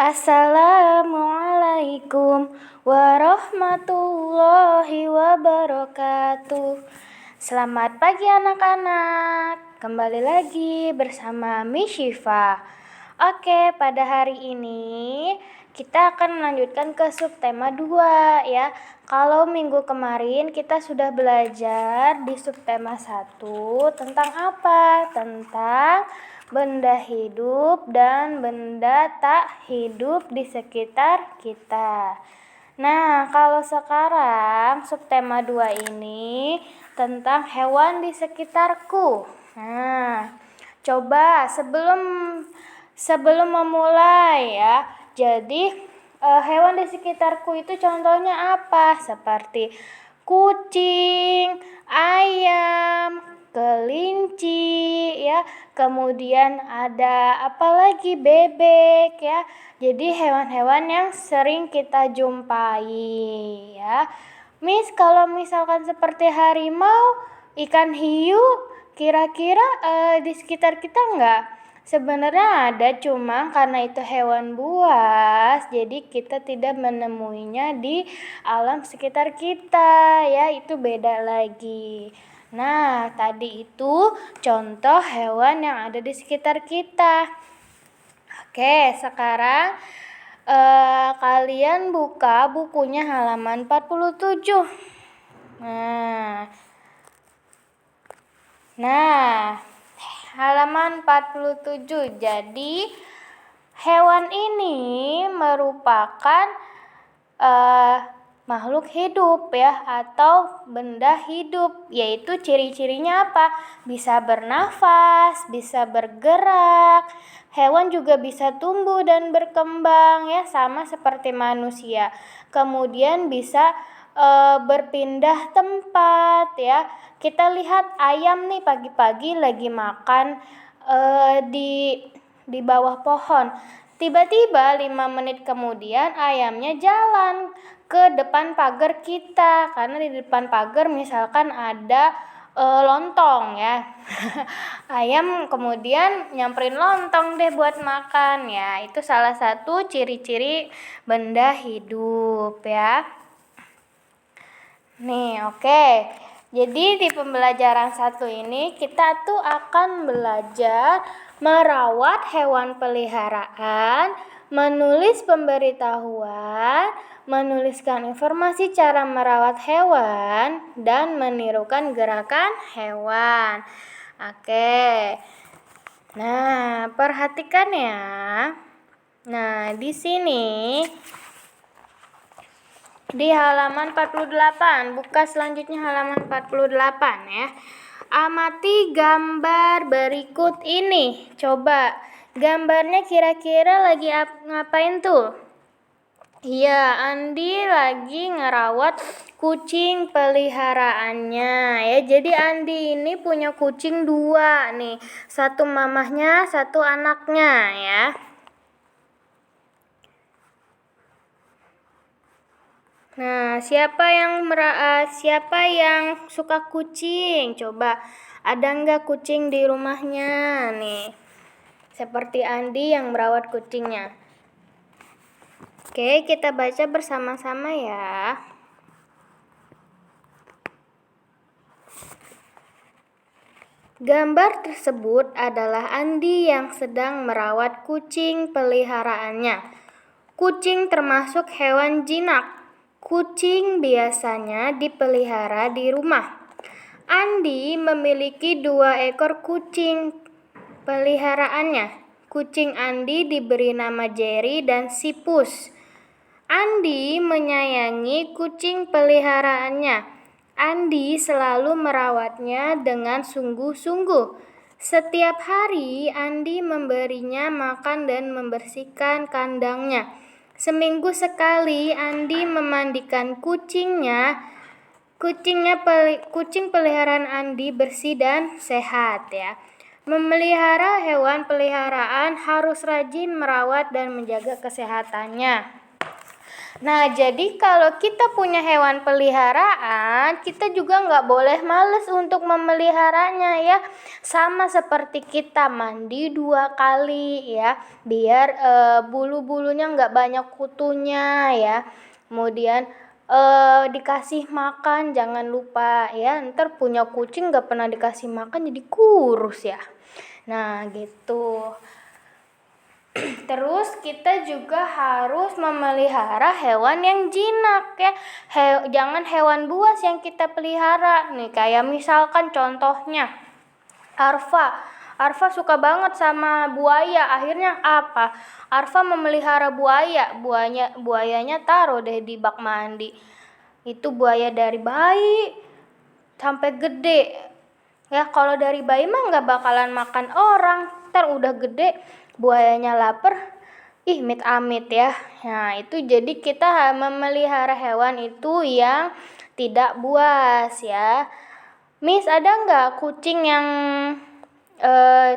Assalamualaikum warahmatullahi wabarakatuh. Selamat pagi anak-anak. Kembali lagi bersama Miss Syifa. Oke, pada hari ini kita akan melanjutkan ke subtema 2 ya. Kalau minggu kemarin kita sudah belajar di subtema 1 tentang apa? Tentang benda hidup dan benda tak hidup di sekitar kita. Nah, kalau sekarang subtema 2 ini tentang hewan di sekitarku. Nah, coba sebelum memulai ya. Jadi hewan di sekitarku itu contohnya apa? Seperti kucing, ayam, kelinci ya, kemudian ada apa lagi, bebek ya. Jadi hewan-hewan yang sering kita jumpai ya. Miss, kalau misalkan seperti harimau, ikan hiu, kira-kira di sekitar kita enggak? Sebenarnya ada, cuma karena itu hewan buas, jadi kita tidak menemuinya di alam sekitar kita ya, itu beda lagi. Nah, tadi itu contoh hewan yang ada di sekitar kita. Oke, sekarang kalian buka bukunya halaman 47. Nah, halaman 47. Jadi, hewan ini merupakan makhluk hidup ya, atau benda hidup, yaitu ciri-cirinya apa? Bisa bernafas, bisa bergerak, hewan juga bisa tumbuh dan berkembang ya, sama seperti manusia. Kemudian bisa berpindah tempat ya. Kita lihat ayam nih pagi-pagi lagi makan di bawah pohon. Tiba-tiba 5 menit kemudian ayamnya jalan ke depan pagar kita, karena di depan pagar misalkan ada lontong ya. Ayam kemudian nyamperin lontong deh buat makan ya. Itu salah satu ciri-ciri benda hidup ya. Nih, oke. Jadi di pembelajaran 1 ini kita tuh akan belajar merawat hewan peliharaan, menulis pemberitahuan, menuliskan informasi cara merawat hewan, dan menirukan gerakan hewan. Oke. Nah, perhatikan ya. Nah, di sini di halaman 48, buka selanjutnya halaman 48 ya. Amati gambar berikut ini. Coba, gambarnya kira-kira lagi ngapain tuh? Iya, Andi lagi ngerawat kucing peliharaannya ya. Jadi Andi ini punya kucing 2 nih. Satu mamahnya, satu anaknya ya. Nah, siapa yang suka kucing? Coba, ada nggak kucing di rumahnya nih? Seperti Andi yang merawat kucingnya. Oke, kita baca bersama-sama ya. Gambar tersebut adalah Andi yang sedang merawat kucing peliharaannya. Kucing termasuk hewan jinak. Kucing biasanya dipelihara di rumah. Andi memiliki 2 ekor kucing peliharaannya. Kucing Andi diberi nama Jerry dan Sipus. Andi menyayangi kucing peliharaannya. Andi selalu merawatnya dengan sungguh-sungguh. Setiap hari Andi memberinya makan dan membersihkan kandangnya. Seminggu sekali Andi memandikan kucingnya. Kucing peliharaan Andi bersih dan sehat ya. Memelihara hewan peliharaan harus rajin merawat dan menjaga kesehatannya. Nah, jadi kalau kita punya hewan peliharaan, kita juga nggak boleh males untuk memeliharanya ya. Sama seperti kita mandi 2 kali ya, biar bulu-bulunya nggak banyak kutunya ya. Kemudian dikasih makan jangan lupa ya. Ntar punya kucing nggak pernah dikasih makan jadi kurus ya. Nah, gitu. Terus kita juga harus memelihara hewan yang jinak ya. Jangan hewan buas yang kita pelihara. Nih kayak misalkan contohnya Arfa. Arfa suka banget sama buaya. Akhirnya apa? Arfa memelihara buaya. Buayanya taruh deh di bak mandi. Itu buaya dari bayi sampai gede. Ya kalau dari bayi mah nggak bakalan makan orang. Ntar udah gede buayanya lapar, amit-amit ya. Nah itu jadi kita memelihara hewan itu yang tidak buas ya. Miss, ada nggak kucing yang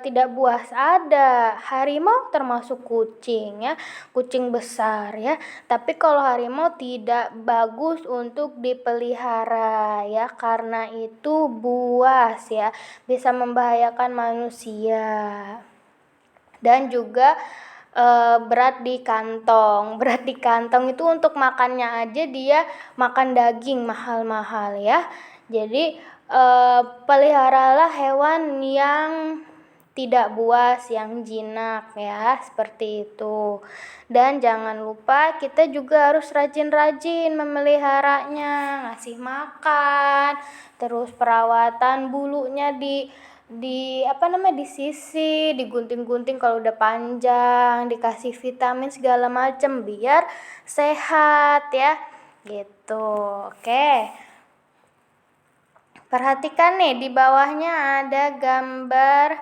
tidak buas? Ada. Harimau termasuk kucing ya, kucing besar ya. Tapi kalau harimau tidak bagus untuk dipelihara ya, karena itu buas ya, bisa membahayakan manusia. Dan juga berat di kantong. Berat di kantong itu untuk makannya aja dia makan daging mahal-mahal ya. Jadi peliharalah hewan yang tidak buas, yang jinak ya, seperti itu. Dan jangan lupa kita juga harus rajin-rajin memeliharanya, ngasih makan, terus perawatan bulunya disisir, digunting-gunting kalau udah panjang, dikasih vitamin segala macem biar sehat ya. Gitu. Oke. Perhatikan nih di bawahnya ada gambar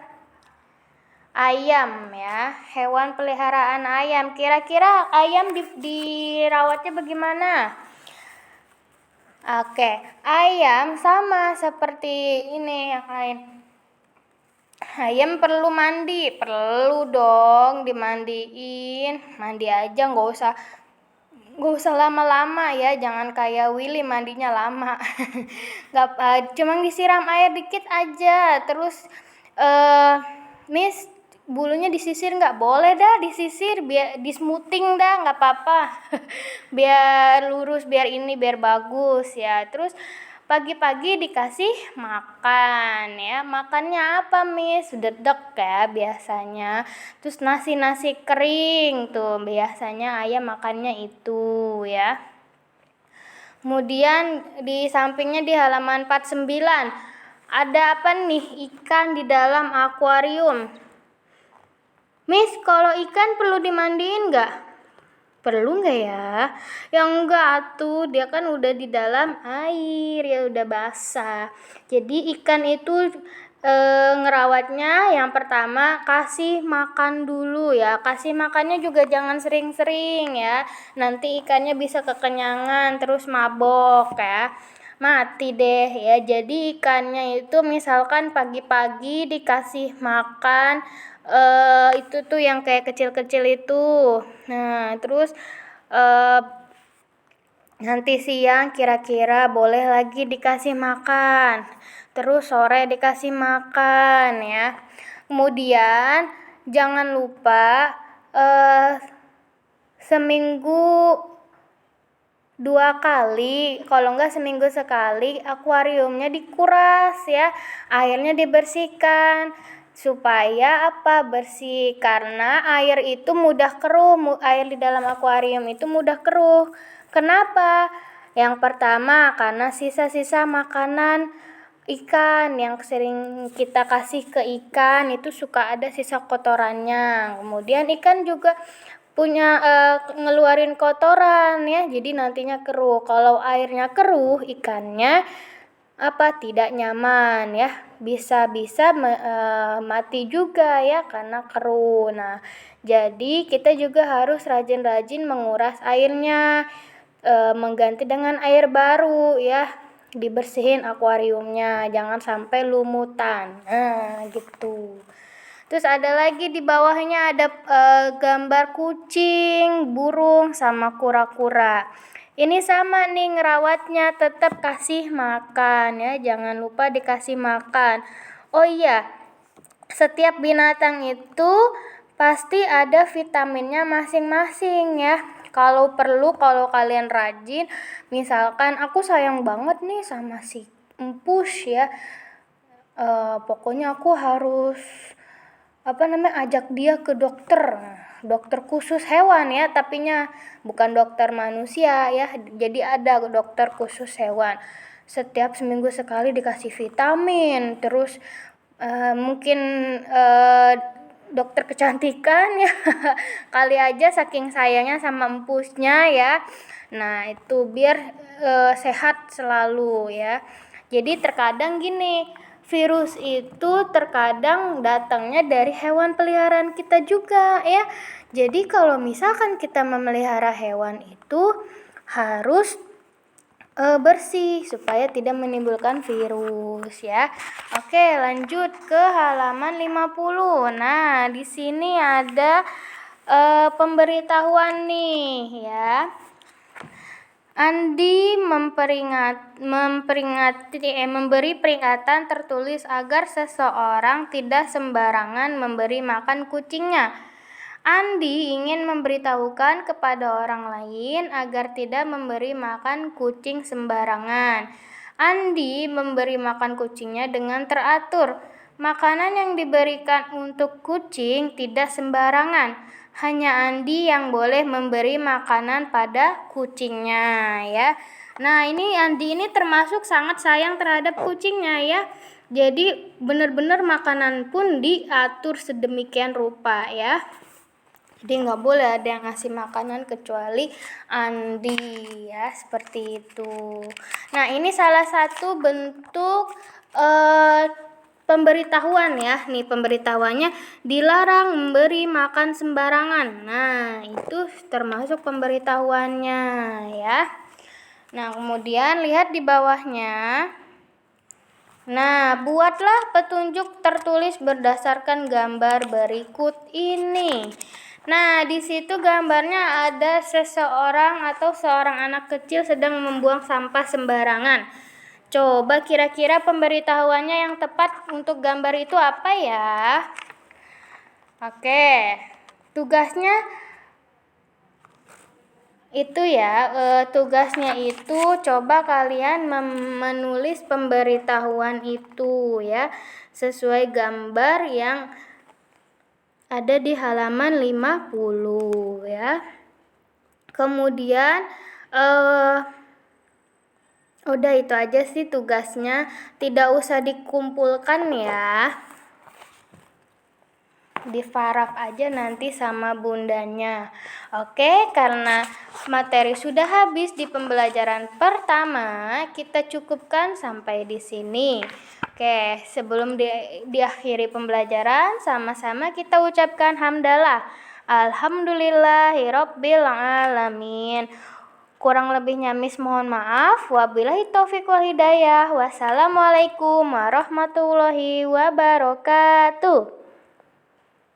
ayam ya, hewan peliharaan ayam. Kira-kira ayam dirawatnya bagaimana? Oke, ayam sama seperti ini yang lain. Ayam perlu mandi, perlu dong dimandiin. Mandi aja, nggak usah lama-lama ya, jangan kayak Willy mandinya lama. Cuma disiram air dikit aja. Terus Miss, bulunya disisir nggak? Boleh dah disisir, biar dismoothing dah, nggak apa-apa. Biar lurus, biar bagus ya. Terus pagi-pagi dikasih makan ya. Makannya apa, Miss? Dedek ya biasanya. Terus nasi kering tuh biasanya ayam makannya itu ya. Kemudian di sampingnya di halaman 49 ada apa nih? Ikan di dalam akuarium. Miss, kalau ikan perlu dimandiin nggak? Perlu nggak ya? Ya enggak tuh, dia kan udah di dalam air ya, udah basah. Jadi ikan itu ngerawatnya yang pertama kasih makan dulu ya. Kasih makannya juga jangan sering-sering ya. Nanti ikannya bisa kekenyangan terus mabok ya. Mati deh ya. Jadi ikannya itu misalkan pagi-pagi dikasih makan itu tuh yang kayak kecil-kecil itu. Nah, terus nanti siang kira-kira boleh lagi dikasih makan. Terus sore dikasih makan ya. Kemudian jangan lupa seminggu 2 kali, kalau enggak seminggu sekali, akuariumnya dikuras ya, airnya dibersihkan. Supaya apa? Bersih, karena air itu mudah keruh, air di dalam akuarium itu mudah keruh. Kenapa? Yang pertama karena sisa-sisa makanan ikan yang sering kita kasih ke ikan itu suka ada sisa kotorannya. Kemudian ikan juga punya ngeluarin kotoran ya, jadi nantinya keruh. Kalau airnya keruh, ikannya tidak nyaman ya, bisa mati juga ya karena keruh. Nah, jadi kita juga harus rajin-rajin menguras airnya, mengganti dengan air baru ya, dibersihin akuariumnya, jangan sampai lumutan. Nah, gitu. Terus ada lagi di bawahnya ada gambar kucing, burung, sama kura-kura. Ini sama nih ngerawatnya, tetap kasih makan ya, jangan lupa dikasih makan. Oh iya, setiap binatang itu pasti ada vitaminnya masing-masing ya. Kalau perlu, kalau kalian rajin, misalkan aku sayang banget nih sama si empus ya. Pokoknya aku harus ajak dia ke dokter khusus hewan ya, tapinya bukan dokter manusia ya. Jadi ada dokter khusus hewan. Setiap seminggu sekali dikasih vitamin, terus mungkin dokter kecantikan ya. Kali aja saking sayangnya sama empusnya ya. Nah, itu biar sehat selalu ya. Jadi terkadang gini, virus itu terkadang datangnya dari hewan peliharaan kita juga ya. Jadi kalau misalkan kita memelihara hewan itu harus bersih supaya tidak menimbulkan virus ya. Oke, lanjut ke halaman 50. Nah, di sini ada pemberitahuan nih ya. Andi memberi peringatan tertulis agar seseorang tidak sembarangan memberi makan kucingnya. Andi ingin memberitahukan kepada orang lain agar tidak memberi makan kucing sembarangan. Andi memberi makan kucingnya dengan teratur. Makanan yang diberikan untuk kucing tidak sembarangan. Hanya Andi yang boleh memberi makanan pada kucingnya ya. Nah, ini Andi ini termasuk sangat sayang terhadap kucingnya ya. Jadi benar-benar makanan pun diatur sedemikian rupa ya. Jadi nggak boleh ada yang ngasih makanan kecuali Andi ya, seperti itu. Nah, ini salah satu bentuk pemberitahuan ya. Nih pemberitahuannya, dilarang memberi makan sembarangan. Nah, itu termasuk pemberitahuannya ya. Nah, kemudian lihat di bawahnya. Nah, buatlah petunjuk tertulis berdasarkan gambar berikut ini. Nah, di situ gambarnya ada seseorang atau seorang anak kecil sedang membuang sampah sembarangan. Coba kira-kira pemberitahuannya yang tepat untuk gambar itu apa ya? Oke, tugasnya itu ya, tugasnya itu coba kalian menulis pemberitahuan itu ya, sesuai gambar yang ada di halaman 50 ya. Kemudian udah itu aja sih tugasnya, tidak usah dikumpulkan ya. Difarap aja nanti sama bundanya. Oke, karena materi sudah habis di pembelajaran pertama, kita cukupkan sampai di sini. Oke, sebelum diakhiri pembelajaran, sama-sama kita ucapkan hamdalah. Alhamdulillahirabbil alamin. Kurang lebihnya Miss mohon maaf. Wabillahi taufiq wal hidayah. Wassalamualaikum warahmatullahi wabarakatuh.